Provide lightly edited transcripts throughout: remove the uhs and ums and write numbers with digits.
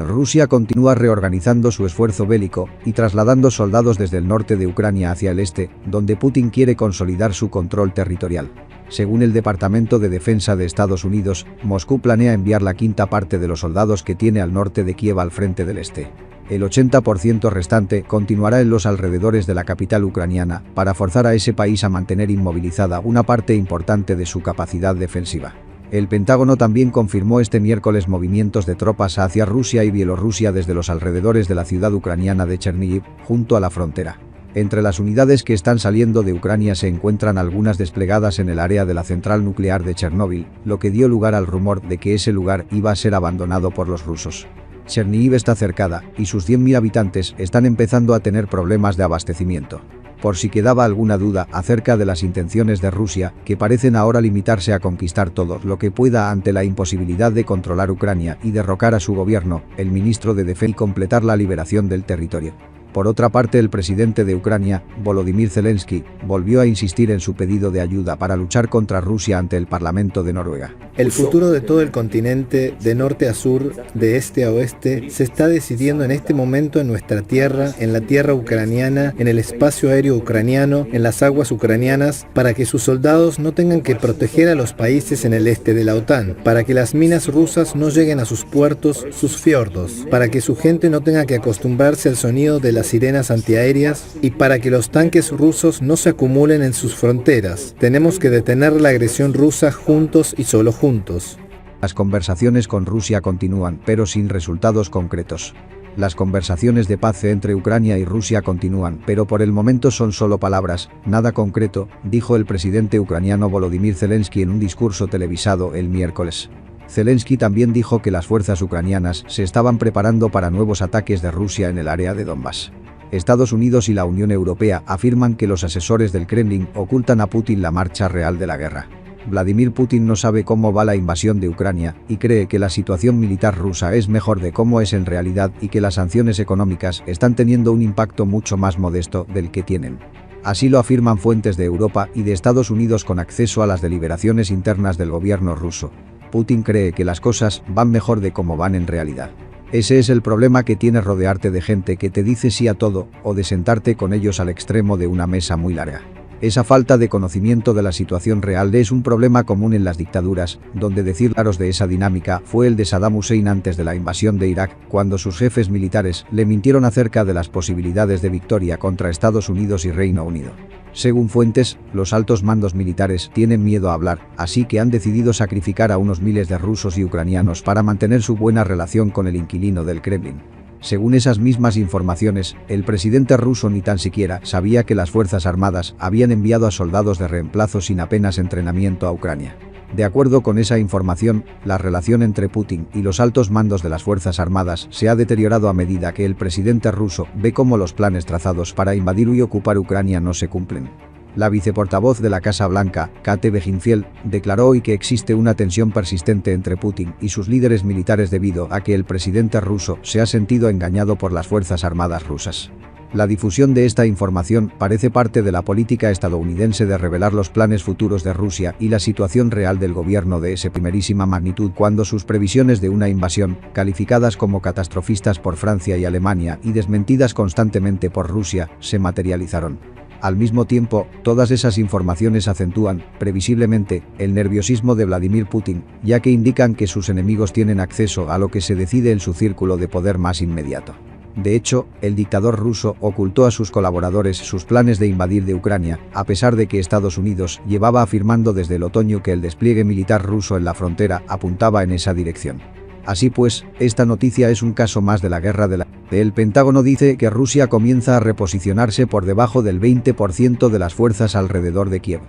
Rusia continúa reorganizando su esfuerzo bélico y trasladando soldados desde el norte de Ucrania hacia el este, donde Putin quiere consolidar su control territorial. Según el Departamento de Defensa de Estados Unidos, Moscú planea enviar la quinta parte de los soldados que tiene al norte de Kiev al frente del este. El 80% restante continuará en los alrededores de la capital ucraniana para forzar a ese país a mantener inmovilizada una parte importante de su capacidad defensiva. El Pentágono también confirmó este miércoles movimientos de tropas hacia Rusia y Bielorrusia desde los alrededores de la ciudad ucraniana de Cherníhiv, junto a la frontera. Entre las unidades que están saliendo de Ucrania se encuentran algunas desplegadas en el área de la central nuclear de Chernóbil, lo que dio lugar al rumor de que ese lugar iba a ser abandonado por los rusos. Cherníhiv está cercada, y sus 100.000 habitantes están empezando a tener problemas de abastecimiento. Por si quedaba alguna duda acerca de las intenciones de Rusia, que parecen ahora limitarse a conquistar todo lo que pueda ante la imposibilidad de controlar Ucrania y derrocar a su gobierno, el ministro de Defensa, y completar la liberación del territorio. Por otra parte, el presidente de Ucrania, Volodymyr Zelensky, volvió a insistir en su pedido de ayuda para luchar contra Rusia ante el Parlamento de Noruega. El futuro de todo el continente, de norte a sur, de este a oeste, se está decidiendo en este momento en nuestra tierra, en la tierra ucraniana, en el espacio aéreo ucraniano, en las aguas ucranianas, para que sus soldados no tengan que proteger a los países en el este de la OTAN, para que las minas rusas no lleguen a sus puertos, sus fiordos, para que su gente no tenga que acostumbrarse al sonido de las sirenas antiaéreas y para que los tanques rusos no se acumulen en sus fronteras. Tenemos que detener la agresión rusa juntos y solo juntos. Las conversaciones con Rusia continúan, pero sin resultados concretos. Las conversaciones de paz entre Ucrania y Rusia continúan, pero por el momento son solo palabras, nada concreto, dijo el presidente ucraniano Volodymyr Zelensky en un discurso televisado el miércoles. Zelensky también dijo que las fuerzas ucranianas se estaban preparando para nuevos ataques de Rusia en el área de Donbass. Estados Unidos y la Unión Europea afirman que los asesores del Kremlin ocultan a Putin la marcha real de la guerra. Vladimir Putin no sabe cómo va la invasión de Ucrania y cree que la situación militar rusa es mejor de cómo es en realidad y que las sanciones económicas están teniendo un impacto mucho más modesto del que tienen. Así lo afirman fuentes de Europa y de Estados Unidos con acceso a las deliberaciones internas del gobierno ruso. Putin cree que las cosas van mejor de cómo van en realidad. Ese es el problema que tienes, rodearte de gente que te dice sí a todo, o de sentarte con ellos al extremo de una mesa muy larga. Esa falta de conocimiento de la situación real es un problema común en las dictaduras, donde decir claros de esa dinámica fue el de Saddam Hussein antes de la invasión de Irak, cuando sus jefes militares le mintieron acerca de las posibilidades de victoria contra Estados Unidos y Reino Unido. Según fuentes, los altos mandos militares tienen miedo a hablar, así que han decidido sacrificar a unos miles de rusos y ucranianos para mantener su buena relación con el inquilino del Kremlin. Según esas mismas informaciones, el presidente ruso ni tan siquiera sabía que las Fuerzas Armadas habían enviado a soldados de reemplazo sin apenas entrenamiento a Ucrania. De acuerdo con esa información, la relación entre Putin y los altos mandos de las Fuerzas Armadas se ha deteriorado a medida que el presidente ruso ve cómo los planes trazados para invadir y ocupar Ucrania no se cumplen. La viceportavoz de la Casa Blanca, Kate Beckinfield, declaró hoy que existe una tensión persistente entre Putin y sus líderes militares debido a que el presidente ruso se ha sentido engañado por las Fuerzas Armadas rusas. La difusión de esta información parece parte de la política estadounidense de revelar los planes futuros de Rusia y la situación real del gobierno de esa primerísima magnitud cuando sus previsiones de una invasión, calificadas como catastrofistas por Francia y Alemania y desmentidas constantemente por Rusia, se materializaron. Al mismo tiempo, todas esas informaciones acentúan, previsiblemente, el nerviosismo de Vladimir Putin, ya que indican que sus enemigos tienen acceso a lo que se decide en su círculo de poder más inmediato. De hecho, el dictador ruso ocultó a sus colaboradores sus planes de invadir de Ucrania, a pesar de que Estados Unidos llevaba afirmando desde el otoño que el despliegue militar ruso en la frontera apuntaba en esa dirección. Así pues, esta noticia es un caso más de la guerra de la... El Pentágono dice que Rusia comienza a reposicionarse por debajo del 20% de las fuerzas alrededor de Kiev.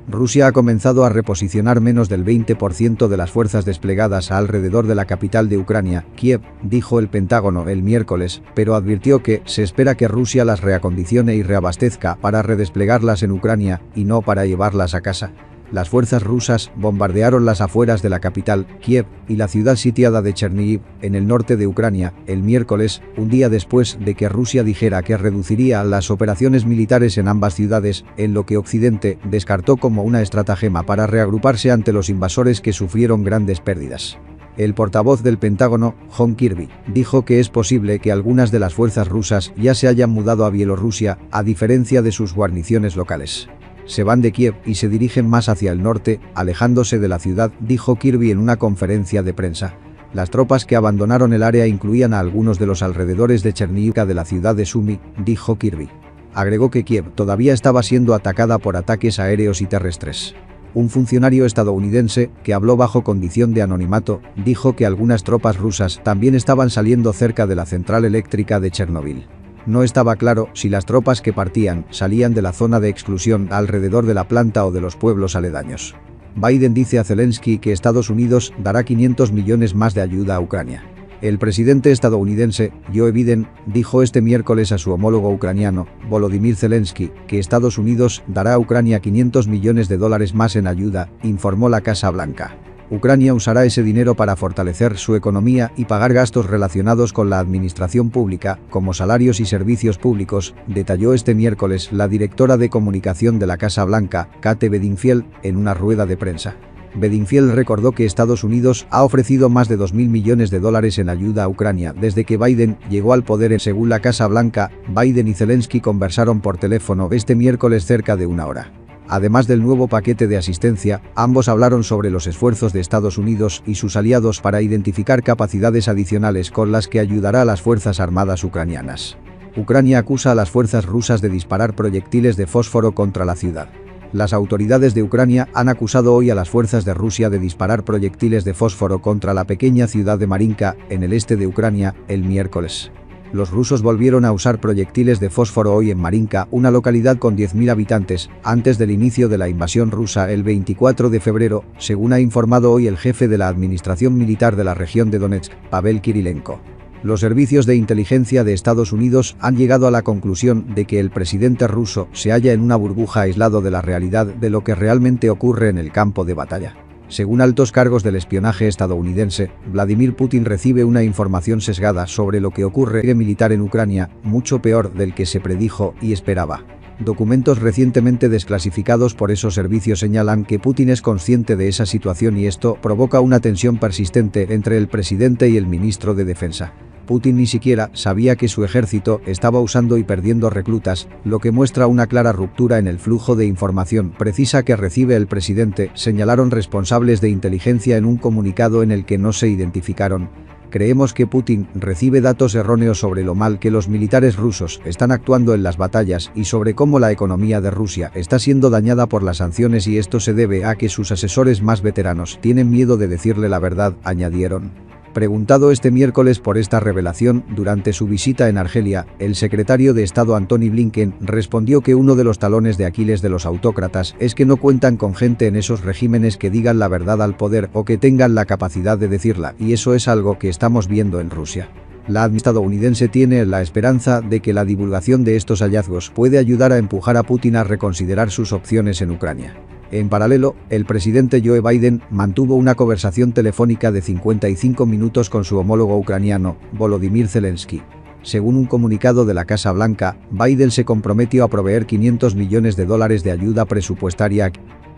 Rusia ha comenzado a reposicionar menos del 20% de las fuerzas desplegadas alrededor de la capital de Ucrania, Kiev, dijo el Pentágono el miércoles, pero advirtió que se espera que Rusia las reacondicione y reabastezca para redesplegarlas en Ucrania y no para llevarlas a casa. Las fuerzas rusas bombardearon las afueras de la capital, Kiev, y la ciudad sitiada de Cherníhiv, en el norte de Ucrania, el miércoles, un día después de que Rusia dijera que reduciría las operaciones militares en ambas ciudades, en lo que Occidente descartó como una estratagema para reagruparse ante los invasores que sufrieron grandes pérdidas. El portavoz del Pentágono, John Kirby, dijo que es posible que algunas de las fuerzas rusas ya se hayan mudado a Bielorrusia, a diferencia de sus guarniciones locales. Se van de Kiev y se dirigen más hacia el norte, alejándose de la ciudad, dijo Kirby en una conferencia de prensa. Las tropas que abandonaron el área incluían a algunos de los alrededores de Chernivka de la ciudad de Sumy, dijo Kirby. Agregó que Kiev todavía estaba siendo atacada por ataques aéreos y terrestres. Un funcionario estadounidense, que habló bajo condición de anonimato, dijo que algunas tropas rusas también estaban saliendo cerca de la central eléctrica de Chernobyl. No estaba claro si las tropas que partían salían de la zona de exclusión alrededor de la planta o de los pueblos aledaños. Biden dice a Zelensky que Estados Unidos dará 500 millones más de ayuda a Ucrania. El presidente estadounidense, Joe Biden, dijo este miércoles a su homólogo ucraniano, Volodymyr Zelensky, que Estados Unidos dará a Ucrania 500 millones de dólares más en ayuda, informó la Casa Blanca. Ucrania usará ese dinero para fortalecer su economía y pagar gastos relacionados con la administración pública, como salarios y servicios públicos, detalló este miércoles la directora de comunicación de la Casa Blanca, Kate Bedingfield, en una rueda de prensa. Bedingfield recordó que Estados Unidos ha ofrecido más de 2.000 millones de dólares en ayuda a Ucrania desde que Biden llegó al poder. Según la Casa Blanca, Biden y Zelensky conversaron por teléfono este miércoles cerca de una hora. Además del nuevo paquete de asistencia, ambos hablaron sobre los esfuerzos de Estados Unidos y sus aliados para identificar capacidades adicionales con las que ayudará a las Fuerzas Armadas ucranianas. Ucrania acusa a las fuerzas rusas de disparar proyectiles de fósforo contra la ciudad. Las autoridades de Ucrania han acusado hoy a las fuerzas de Rusia de disparar proyectiles de fósforo contra la pequeña ciudad de Marinka, en el este de Ucrania, el miércoles. Los rusos volvieron a usar proyectiles de fósforo hoy en Marinka, una localidad con 10.000 habitantes, antes del inicio de la invasión rusa el 24 de febrero, según ha informado hoy el jefe de la administración militar de la región de Donetsk, Pavel Kirilenko. Los servicios de inteligencia de Estados Unidos han llegado a la conclusión de que el presidente ruso se halla en una burbuja aislado de la realidad de lo que realmente ocurre en el campo de batalla. Según altos cargos del espionaje estadounidense, Vladimir Putin recibe una información sesgada sobre lo que ocurre militar en Ucrania, mucho peor del que se predijo y esperaba. Documentos recientemente desclasificados por esos servicios señalan que Putin es consciente de esa situación y esto provoca una tensión persistente entre el presidente y el ministro de Defensa. Putin ni siquiera sabía que su ejército estaba usando y perdiendo reclutas, lo que muestra una clara ruptura en el flujo de información precisa que recibe el presidente, señalaron responsables de inteligencia en un comunicado en el que no se identificaron. Creemos que Putin recibe datos erróneos sobre lo mal que los militares rusos están actuando en las batallas y sobre cómo la economía de Rusia está siendo dañada por las sanciones y esto se debe a que sus asesores más veteranos tienen miedo de decirle la verdad, añadieron. Preguntado este miércoles por esta revelación durante su visita en Argelia, el secretario de Estado Antony Blinken respondió que uno de los talones de Aquiles de los autócratas es que no cuentan con gente en esos regímenes que digan la verdad al poder o que tengan la capacidad de decirla, y eso es algo que estamos viendo en Rusia. La administración estadounidense tiene la esperanza de que la divulgación de estos hallazgos puede ayudar a empujar a Putin a reconsiderar sus opciones en Ucrania. En paralelo, el presidente Joe Biden mantuvo una conversación telefónica de 55 minutos con su homólogo ucraniano, Volodymyr Zelensky. Según un comunicado de la Casa Blanca, Biden se comprometió a proveer 500 millones de dólares de ayuda presupuestaria.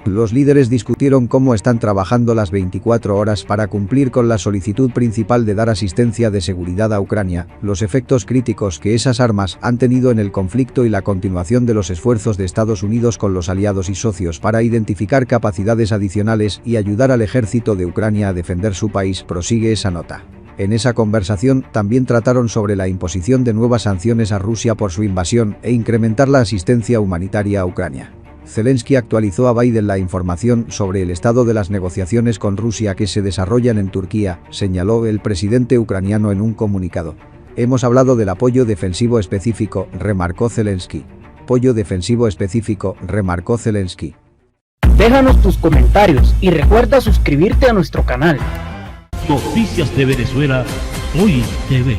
Los líderes discutieron cómo están trabajando las 24 horas para cumplir con la solicitud principal de dar asistencia de seguridad a Ucrania, los efectos críticos que esas armas han tenido en el conflicto y la continuación de los esfuerzos de Estados Unidos con los aliados y socios para identificar capacidades adicionales y ayudar al ejército de Ucrania a defender su país, prosigue esa nota. En esa conversación también trataron sobre la imposición de nuevas sanciones a Rusia por su invasión e incrementar la asistencia humanitaria a Ucrania. Zelensky actualizó a Biden la información sobre el estado de las negociaciones con Rusia que se desarrollan en Turquía, señaló el presidente ucraniano en un comunicado. Hemos hablado del apoyo defensivo específico, remarcó Zelensky. Apoyo defensivo específico, remarcó Zelensky. Déjanos tus comentarios y recuerda suscribirte a nuestro canal. Noticias de Venezuela, Hoy TV.